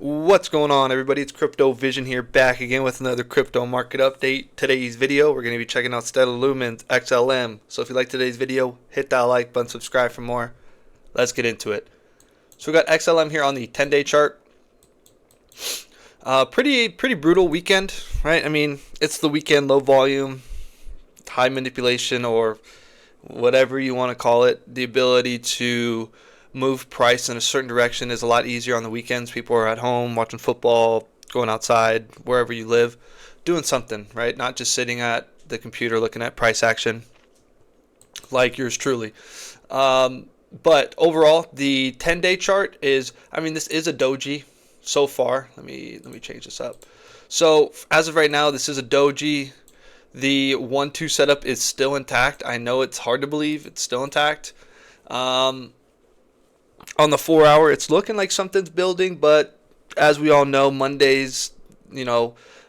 What's going on, everybody? It's CryptoVision here, back again with another crypto market update. Today's video, we're going to be checking out LUMENS, XLM. So if you like today's video, hit that like button, subscribe for more. Let's get into it. So we got XLM here on the 10-day chart. Pretty brutal weekend, right? I mean, it's the weekend, low volume, high manipulation, or whatever you want to call it. The ability to move price in a certain direction is a lot easier on the weekends. People are at home watching football, going outside, wherever you live, doing something, right? Not just sitting at the computer looking at price action like yours truly. But overall, the 10-day chart is, I mean, this is a doji so far. Let me change this up. So as of right now, this is a doji. The 1-2 setup is still intact. I know it's hard to believe it's still intact. On the 4-hour, it's looking like something's building, but as we all know, Mondays,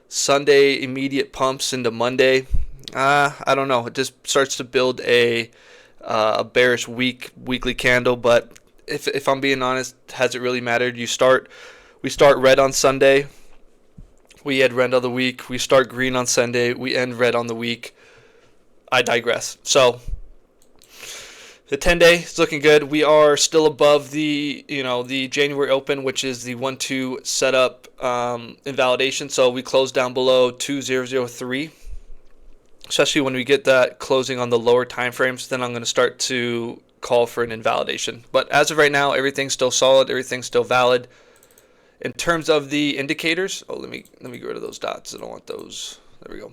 Sunday immediate pumps into Monday. I don't know. It just starts to build a bearish weekly candle. But if I'm being honest, has it really mattered? We start red on Sunday. We end red on the week. We start green on Sunday. We end red on the week. I digress. So the 10-day is looking good. We are still above the January open, which is the 1-2 setup invalidation. So we closed down below 2003. Especially when we get that closing on the lower time frames, then I'm going to start to call for an invalidation. But as of right now, everything's still solid. Everything's still valid. In terms of the indicators, let me get rid of those dots. I don't want those. There we go.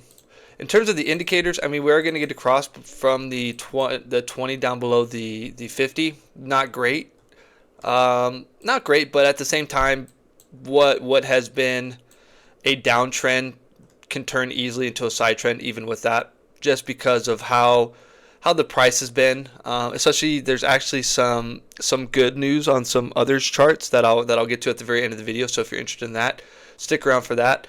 In terms of the indicators, I mean, we're going to get across from the 20 down below the 50. Not great. Not great, but at the same time, what has been a downtrend can turn easily into a side trend even with that, just because of how the price has been. Especially, there's actually some good news on some others charts that I'll get to at the very end of the video. So if you're interested in that, stick around for that.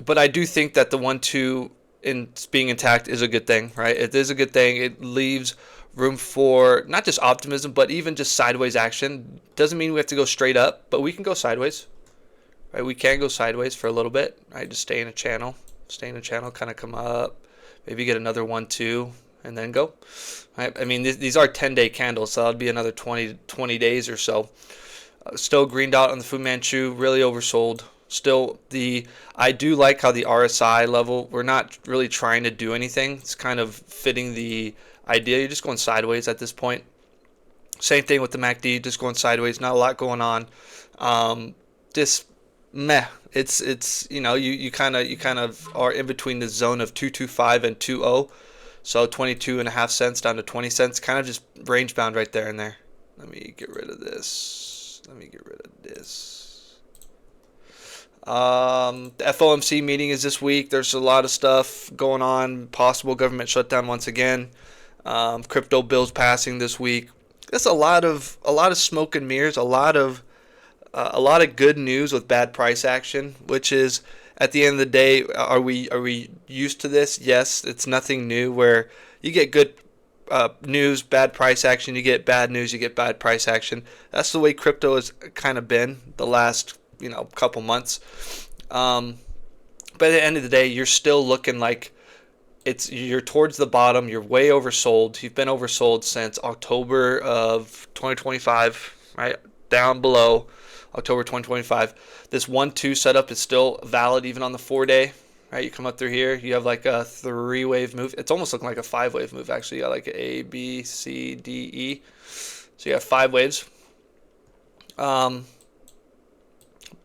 But I do think that the 1-2 in being intact is a good thing, right? It is a good thing. It leaves room for not just optimism, but even just sideways action. Doesn't mean we have to go straight up, but we can go sideways, right? We can go sideways for a little bit, right? Just stay in a channel, kind of come up, maybe get another 1-2, and then go, right? I mean, these are 10-day candles, so that'll be another 20 days or so. Still greened out on the Fu Manchu, really oversold. Still, I do like how the RSI level, we're not really trying to do anything. It's kind of fitting the idea. You're just going sideways at this point. Same thing with the MACD, just going sideways. Not a lot going on. Just meh. It's you kind of are in between the zone of 225 and 20. So 22.5 cents down to 20 cents, kind of just range bound right there and there. Let me get rid of this. The FOMC meeting is this week. There's a lot of stuff going on. Possible government shutdown once again. Crypto bills passing this week. There's a lot of smoke and mirrors. A lot of good news with bad price action, which is at the end of the day, are we used to this? Yes, it's nothing new. Where you get good news, bad price action. You get bad news, you get bad price action. That's the way crypto has kind of been the last couple months. But at the end of the day, you're still looking like you're towards the bottom. You're way oversold. You've been oversold since October of 2025, right? Down below October 2025. This 1-2 setup is still valid even on the 4-day, right? You come up through here, you have like a 3-wave move. It's almost looking like a 5-wave move, actually. You got like A, B, C, D, E. So you have 5 waves.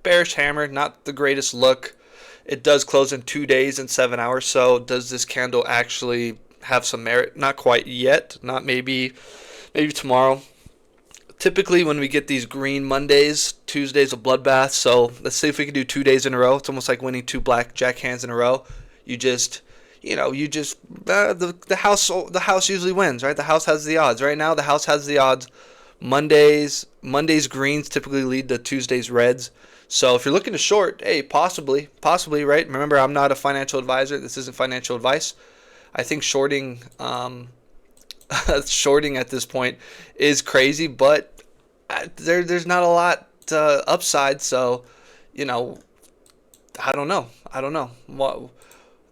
Bearish hammer, not the greatest look. It does close in 2 days and 7 hours. So does this candle actually have some merit? Not quite yet. Not maybe tomorrow. Typically when we get these green Mondays, Tuesday's a bloodbath. So let's see if we can do 2 days in a row. It's almost like winning 2 blackjack hands in a row. The house usually wins, right? The house has the odds. Right now the house has the odds. Mondays greens typically lead to Tuesdays reds. So if you're looking to short, hey, possibly, right? Remember, I'm not a financial advisor. This isn't financial advice. I think shorting at this point is crazy, but there's not a lot upside. So, you know, I don't know. I don't know.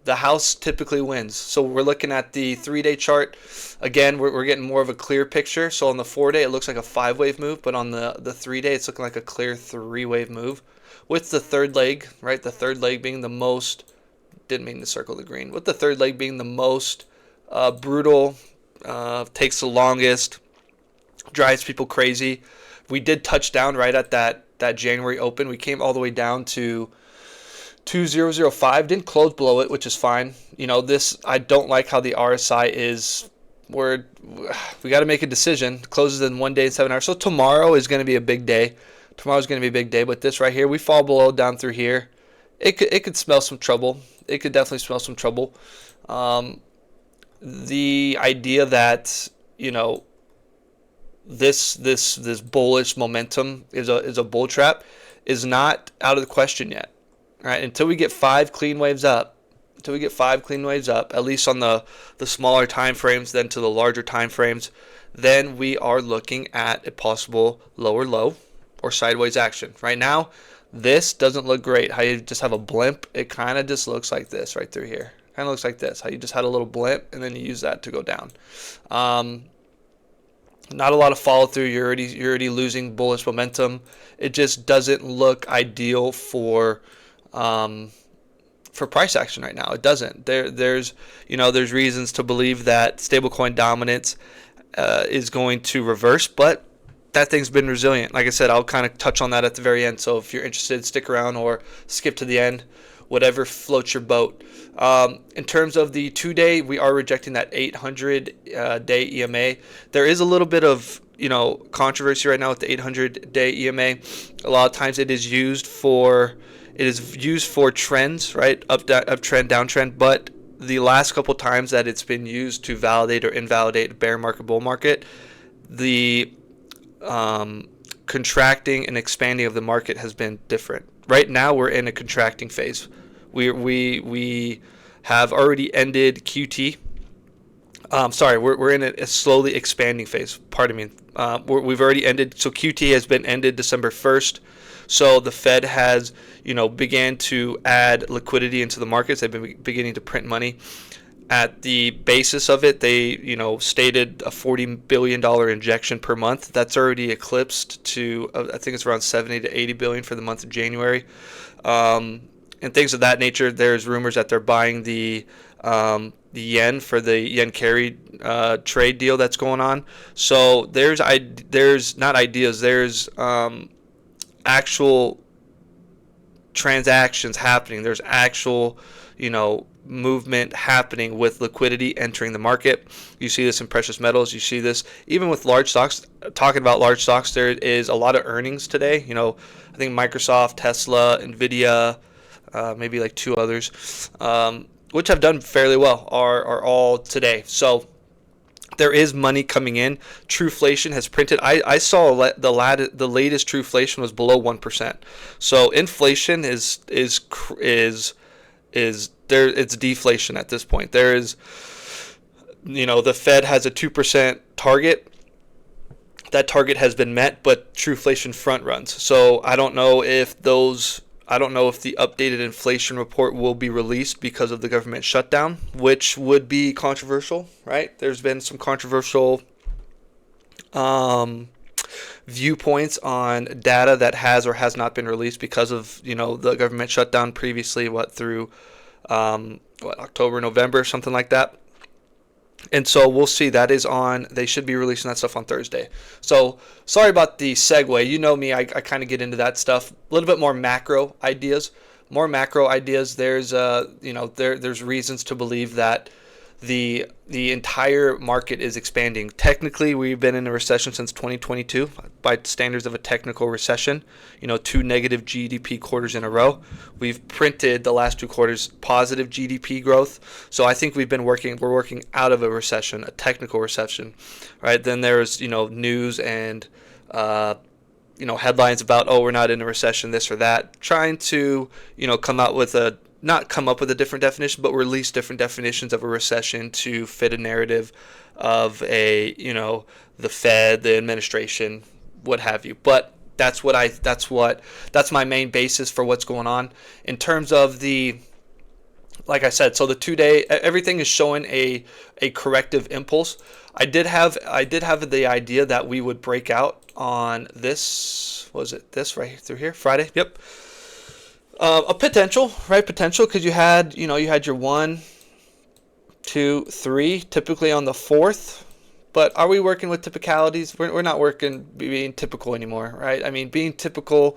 The house typically wins. So we're looking at the 3-day chart. Again, we're getting more of a clear picture. So on the 4-day, it looks like a 5-wave move, but on the 3-day, it's looking like a clear 3-wave move with the third leg, right? The third leg being the most, didn't mean to circle the green, with the third leg being the most brutal, takes the longest, drives people crazy. We did touch down right at that January open. We came all the way down to 2005, didn't close below it, which is fine. You know, this, I don't like how the RSI is. We got to make a decision. It closes in 1 day and 7 hours. So tomorrow is going to be a big day. Tomorrow's going to be a big day. But this right here, we fall below down through here. It could smell some trouble. It could definitely smell some trouble. The idea that, you know, this bullish momentum is a bull trap is not out of the question yet. Right, until we get 5 clean waves up, at least on the smaller time frames, then to the larger time frames, then we are looking at a possible lower low or sideways action. Right now, this doesn't look great. How you just have a blimp, it kind of just looks like this right through here. Kind of looks like this. How you just had a little blimp and then you use that to go down. Not a lot of follow through. You're already losing bullish momentum. It just doesn't look ideal for price action right now. It doesn't. There's reasons to believe that stablecoin dominance is going to reverse, but that thing's been resilient. Like I said, I'll kind of touch on that at the very end. So if you're interested, stick around or skip to the end, whatever floats your boat. In terms of the 2-day, we are rejecting that 800-day EMA. There is a little bit of controversy right now with the 800-day EMA. A lot of times it is used for trends, right? Uptrend, downtrend. But the last couple times that it's been used to validate or invalidate bear market, bull market, the contracting and expanding of the market has been different. Right now, we're in a contracting phase. We have already ended QT. We're in a slowly expanding phase. Pardon me. We've already ended. So QT has been ended December 1st. So the Fed has, began to add liquidity into the markets. They've been beginning to print money. At the basis of it, they, stated a $40 billion injection per month. That's already eclipsed to, I think it's around 70 to 80 billion for the month of January. And things of that nature. There's rumors that they're buying the yen for the yen carry trade deal that's going on. So there's not ideas. There's actual transactions happening. There's actual, movement happening with liquidity entering the market. You see this in precious metals. You see this even with large stocks. Talking about large stocks, there is a lot of earnings today. I think Microsoft, Tesla, Nvidia, maybe like 2 others, which have done fairly well, are all today. So there is money coming in. Trueflation has printed. I saw the latest Trueflation was below 1%. So inflation is there. It's deflation at this point. There is, the Fed has a 2% target. That target has been met, but Trueflation front runs. So I don't know if the updated inflation report will be released because of the government shutdown, which would be controversial, right? There's been some controversial viewpoints on data that has or has not been released because of, the government shutdown previously, through October, November, something like that. And so we'll see. That is on. They should be releasing that stuff on Thursday. So sorry about the segue. You know me. I kind of get into that stuff. A little bit more macro ideas. There's there's reasons to believe that the entire market is expanding. Technically, we've been in a recession since 2022 by standards of a technical recession. 2 negative GDP quarters in a row. We've printed the last 2 quarters positive GDP growth. So I think we're working out of a recession, a technical recession, right? Then there's, news and, headlines about, we're not in a recession, this or that, trying to, not come up with a different definition, but release different definitions of a recession to fit a narrative of the Fed, the administration, what have you. But That's my main basis for what's going on in terms of the, like I said. So the 2 day, everything is showing a corrective impulse. I did have the idea that we would break out on this. Was it this right through here? Friday. Yep. A potential, right? Potential, because you had your 1, 2, 3, typically on the fourth. But are we working with typicalities? We're not working being typical anymore, right? I mean, being typical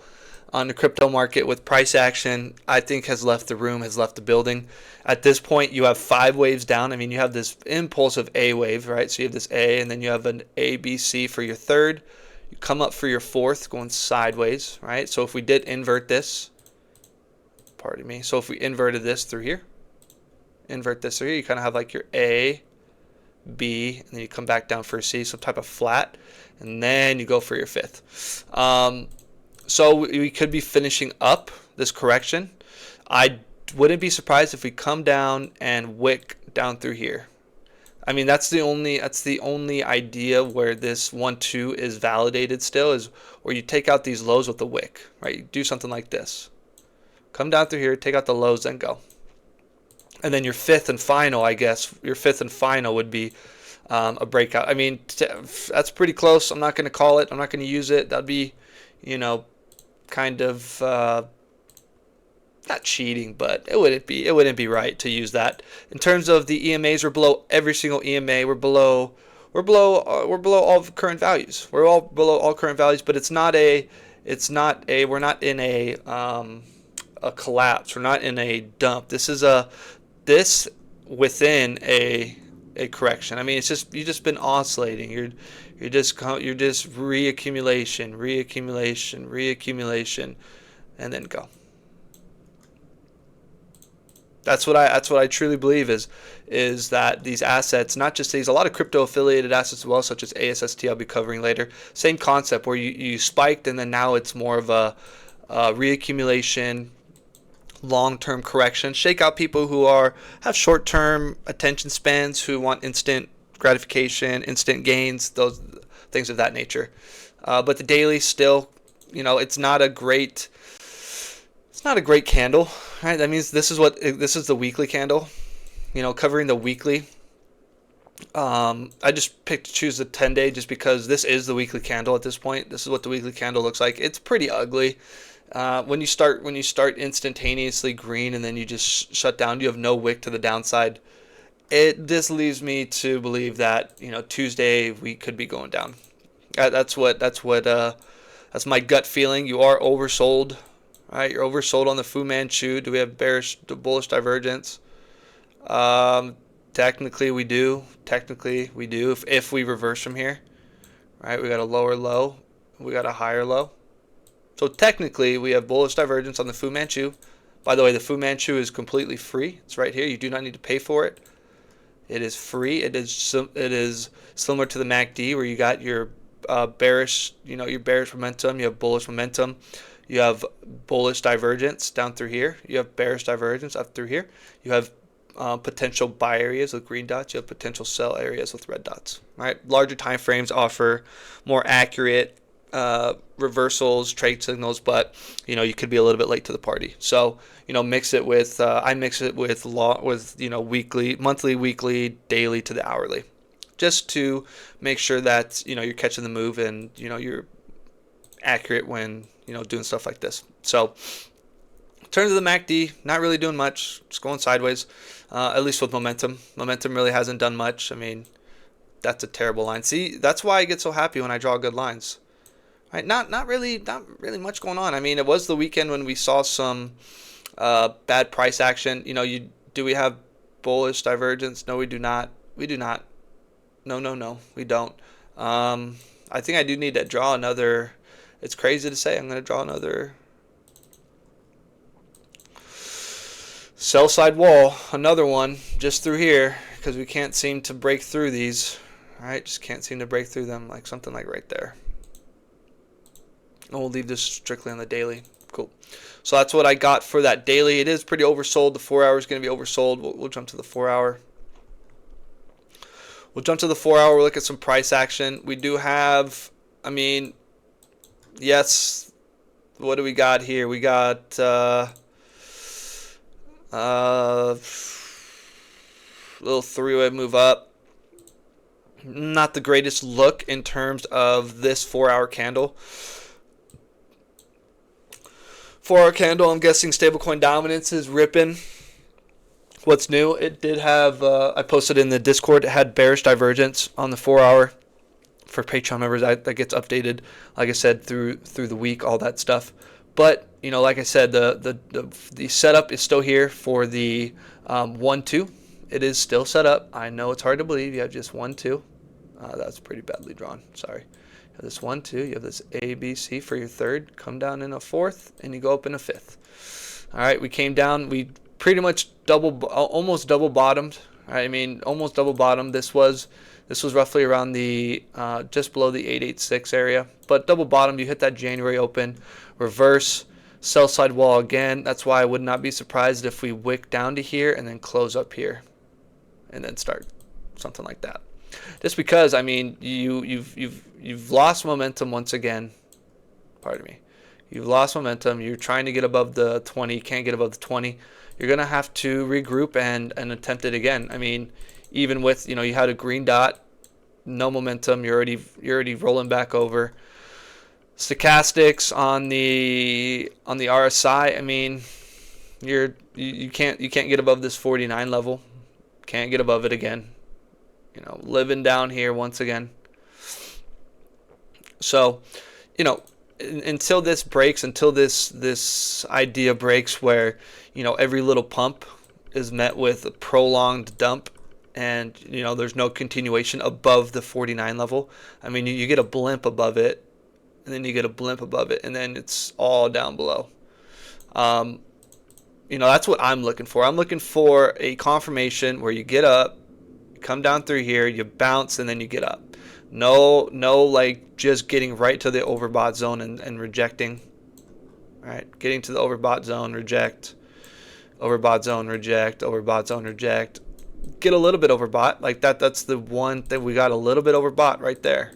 on the crypto market with price action, I think has left the room, has left the building. At this point, you have 5 waves down. I mean, you have this impulsive A wave, right? So you have this A, and then you have an A, B, C for your third. You come up for your fourth, going sideways, right? So if we did invert this, pardon me. So if we inverted this through here, invert this through here, you kind of have like your A, B, and then you come back down for a C, some type of flat, and then you go for your fifth. So we could be finishing up this correction. I wouldn't be surprised if we come down and wick down through here. I mean, that's the only idea where this 1-2 is validated still, is where you take out these lows with the wick, right? You do something like this. Come down through here, take out the lows, then go. And then your fifth and final, I guess, would be a breakout. I mean, that's pretty close. I'm not going to call it. I'm not going to use it. That'd be, kind of not cheating, but it wouldn't be right to use that. In terms of the EMAs, we're below every single EMA. We're below all current values. We're all below all current values, but we're not in a collapse. We're not in a dump. This is within a correction. I mean, it's just, you've just been oscillating. You're just reaccumulation, and then go. That's what I truly believe is that these assets, not just these, a lot of crypto affiliated assets as well, such as ASST, I'll be covering later. Same concept where you spiked, and then now it's more of a reaccumulation, long-term correction. Shake out people who have short-term attention spans, who want instant gratification, instant gains, those things of that nature. But the daily still, it's not a great candle, right? That means this is the weekly candle, covering the weekly. I just choose the 10-day just because this is the weekly candle at this point. This is what the weekly candle looks like. It's pretty ugly. When you start instantaneously green and then you just shut down, you have no wick to the downside. This leaves me to believe that Tuesday we could be going down. That's my gut feeling. You are oversold, right? You're oversold on the Fu Manchu. Do we have bullish divergence? Technically we do. If we reverse from here, right? We got a lower low. We got a higher low. So technically, we have bullish divergence on the Fu Manchu. By the way, the Fu Manchu is completely free. It's right here. You do not need to pay for it. It is free. It is similar to the MACD, where you got your bearish, your bearish momentum. You have bullish momentum. You have bullish divergence down through here. You have bearish divergence up through here. You have potential buy areas with green dots. You have potential sell areas with red dots. Right? Larger time frames offer more accurate reversals, trade signals, but you could be a little bit late to the party. So mix it with I mix it with weekly, monthly, weekly, daily to the hourly, just to make sure that you're catching the move and you're accurate when doing stuff like this. So in terms of the MACD, not really doing much, just going sideways, at least with momentum. Momentum really hasn't done much. I mean, that's a terrible line. See, that's why I get so happy when I draw good lines. Right, not really much going on. I mean, it was the weekend when we saw some bad price action. Do we have bullish divergence? No, we do not. We do not. No, we don't. I think I do need to draw another. It's crazy to say I'm going to draw another sell side wall, another one just through here, because we can't seem to break through these. All right, just can't seem to break through them, like something like right there. And we'll leave this strictly on the daily. Cool. So that's what I got for that daily. It is pretty oversold. The 4 hour is going to be oversold. We'll jump to the 4 hour. We'll look at some price action. We do have, yes, what do we got here? We got little three-way move up. Not the greatest look in terms of this 4-hour candle. 4-hour candle, I'm guessing stablecoin dominance is ripping. What's new? It did have, I posted in the Discord, it had bearish divergence on the 4-hour. For Patreon members, that gets updated, like I said, through the week, all that stuff. But, you know, like I said, the setup is still here for the 1-2. It is still set up. I know it's hard to believe. You have just 1-2. That's pretty badly drawn. Sorry. You have this 1-2. You have this A, B, C for your third. Come down in a fourth, and you go up in a fifth. All right, we came down. We pretty much almost double bottomed. I mean, almost double bottomed. This was roughly around the just below the 886 area, but double bottom. You hit that January open, reverse, sell side wall again. That's why I would not be surprised if we wick down to here and then close up here, and then start something like that. Just because, I mean, you've lost momentum once again. Pardon me. You've lost momentum. You're trying to get above the 20. Can't get above the 20. You're gonna have to regroup and attempt it again. I mean, even with, you know, you had a green dot, no momentum, you're already rolling back over. Stochastics on the RSI, I mean, you can't get above this 49 level. Can't get above it again. You know, living down here once again. So, you know, until this breaks, until this idea breaks where, you know, every little pump is met with a prolonged dump, and, you know, there's no continuation above the 49 level. I mean, you get a blimp above it, and then you get a blimp above it, and then it's all down below. You know, that's what I'm looking for. I'm looking for a confirmation where you get up, you come down through here, you bounce, and then you get up. No, like just getting right to the overbought zone and rejecting. All right, getting to the overbought zone, reject. Overbought zone, reject. Overbought zone, reject. Get a little bit overbought, like that. That's the one thing we got a little bit overbought right there.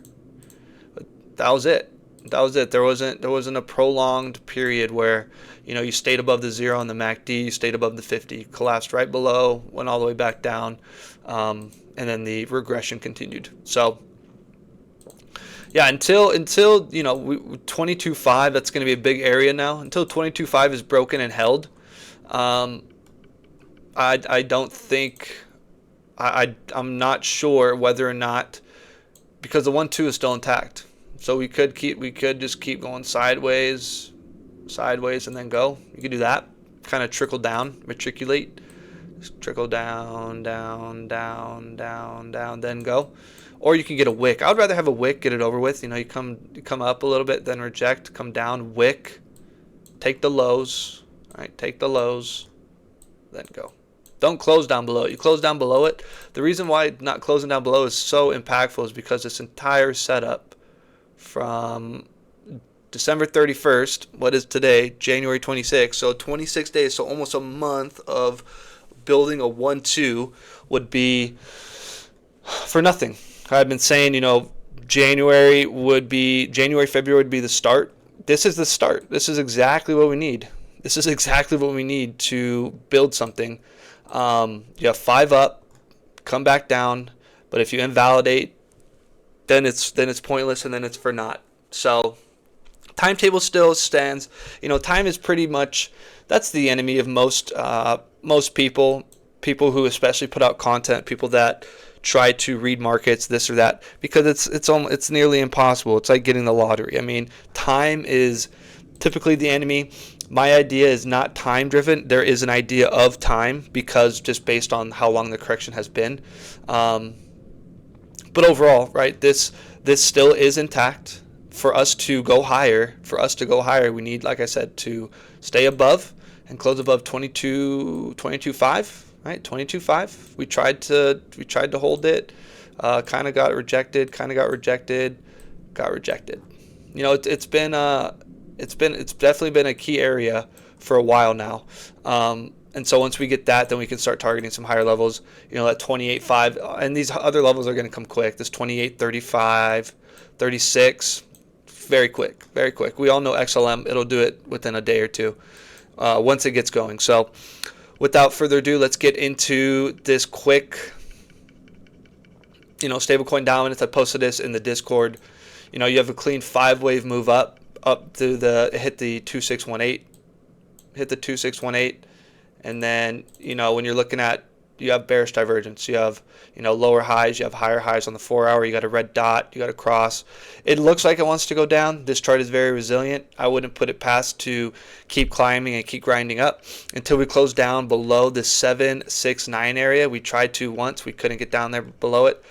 But that was it. There wasn't a prolonged period where, you know, you stayed above the 0 on the MACD, you stayed above the 50, collapsed right below, went all the way back down, and then the regression continued. So yeah, until you know, 22.5, that's going to be a big area now. Until 22.5 is broken and held, I don't think. I'm not sure whether or not, because the 1-2 is still intact. So we could just keep going sideways, and then go. You could do that. Kind of trickle down, matriculate, just trickle down, then go. Or you can get a wick. I would rather have a wick, get it over with. You know, you come up a little bit, then reject, come down, wick, take the lows, all right, take the lows, then go. Don't close down below it. You close down below it. The reason why not closing down below is so impactful is because this entire setup from December 31st, what is today, January 26th, so 26 days, so almost a month of building a 1-2 would be for nothing. I've been saying, you know, January, February would be the start. This is the start. This is exactly what we need. This is exactly what we need to build something. You have 5 up, come back down, but if you invalidate, then it's pointless, and then it's for naught. So timetable still stands. You know, time is pretty much, that's the enemy of most people who especially put out content, people that try to read markets, this or that, because it's nearly impossible. It's like getting the lottery. I mean, time is typically the enemy. My idea is not time driven. There is an idea of time, because just based on how long the correction has been. But overall, right, this still is intact. For us to go higher, we need, like I said, to stay above and close above 22.5, right? 22.5. We tried to hold it, kind of got rejected, got rejected. You know, it's definitely been a key area for a while now. And so once we get that, then we can start targeting some higher levels, you know, at 28.5. And these other levels are going to come quick. This 28.35, 36, very quick, very quick. We all know XLM; it'll do it within a day or two once it gets going. So, without further ado, let's get into this quick, stablecoin dominance. I posted this in the Discord. You have a clean 5-wave move up to hit the 2618, and then when you're looking at, you have bearish divergence. You have lower highs, you have higher highs on the 4-hour. You got a red dot, you got a cross. It looks like it wants to go down. This chart is very resilient. I wouldn't put it past to keep climbing and keep grinding up until we close down below the 769 area. We tried to once, we couldn't get down there below it.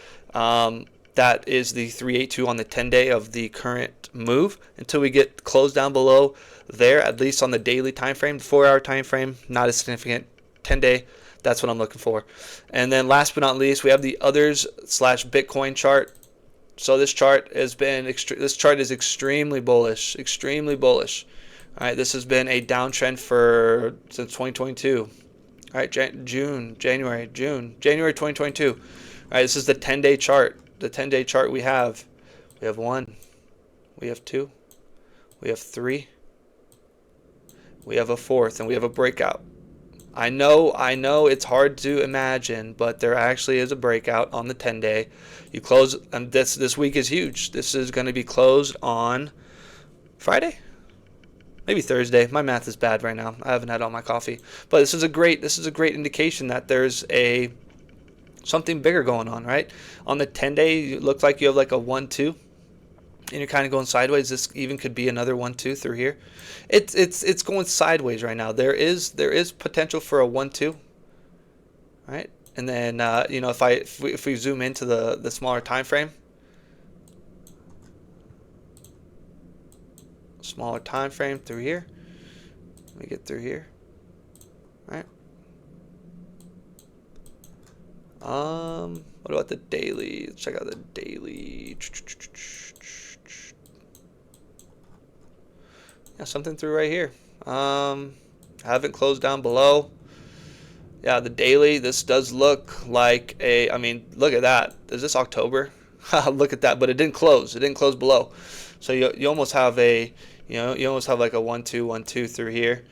That is the 382 on the 10-day of the current move. Until we get closed down below there, at least on the daily time frame, the 4-hour time frame, not as significant. 10-day, that's what I'm looking for. And then last but not least, we have the others/Bitcoin chart. So this chart has been this chart is extremely bullish, extremely bullish. All right, this has been a downtrend since 2022. All right, January 2022. All right, this is the 10-day chart. The 10-day chart we have 1, we have 2, we have 3, we have a 4th, and we have a breakout. I know it's hard to imagine, but there actually is a breakout on the 10-day. You close, and this week is huge. This is going to be closed on Friday, maybe Thursday. My math is bad right now. I haven't had all my coffee, but this is a great indication that there's something bigger going on, right? On the 10-day, it looks like you have like a 1-2, and you're kind of going sideways. This even could be another 1-2 through here. It's going sideways right now. There is potential for a 1-2, right? And then if we zoom into the smaller time frame, through here, let me get through here, right? What about the daily? Let's check out the daily. Yeah, something through right here. Haven't closed down below. Yeah, the daily. This does look like look at that. Is this October? Look at that. But it didn't close. It didn't close below. So you almost have like a 1-2 through here.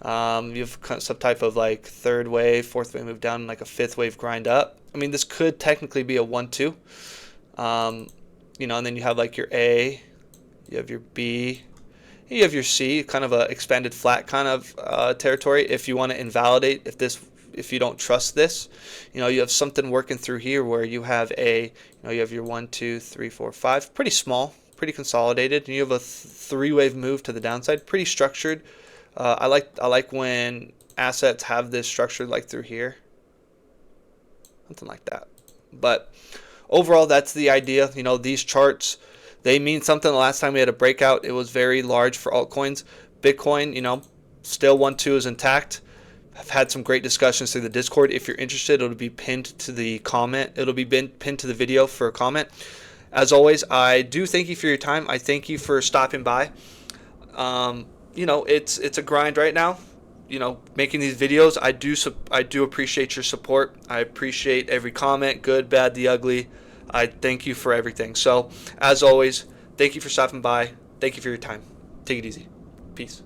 You have some type of like 3rd wave, 4th wave move down, like a 5th wave grind up. This could technically be a 1-2. And then you have like your A, you have your B, you have your C, kind of a expanded flat kind of territory. If you want to invalidate, if you don't trust this, you have something working through here where you have you have your 1, 2, 3, 4, 5, pretty small, pretty consolidated, and you have a 3-wave move to the downside, pretty structured. I like when assets have this structured like through here, something like that. But overall, that's the idea. These charts, they mean something. The last time we had a breakout, it was very large for altcoins. Bitcoin, still 1-2 is intact. I've had some great discussions through the Discord. If you're interested, it'll be pinned to the comment. It'll be pinned to the video for a comment. As always, I do thank you for your time. I thank you for stopping by. It's a grind right now. Making these videos. I do appreciate your support. I appreciate every comment, good, bad, the ugly. I thank you for everything. So, as always, thank you for stopping by. Thank you for your time. Take it easy. Peace.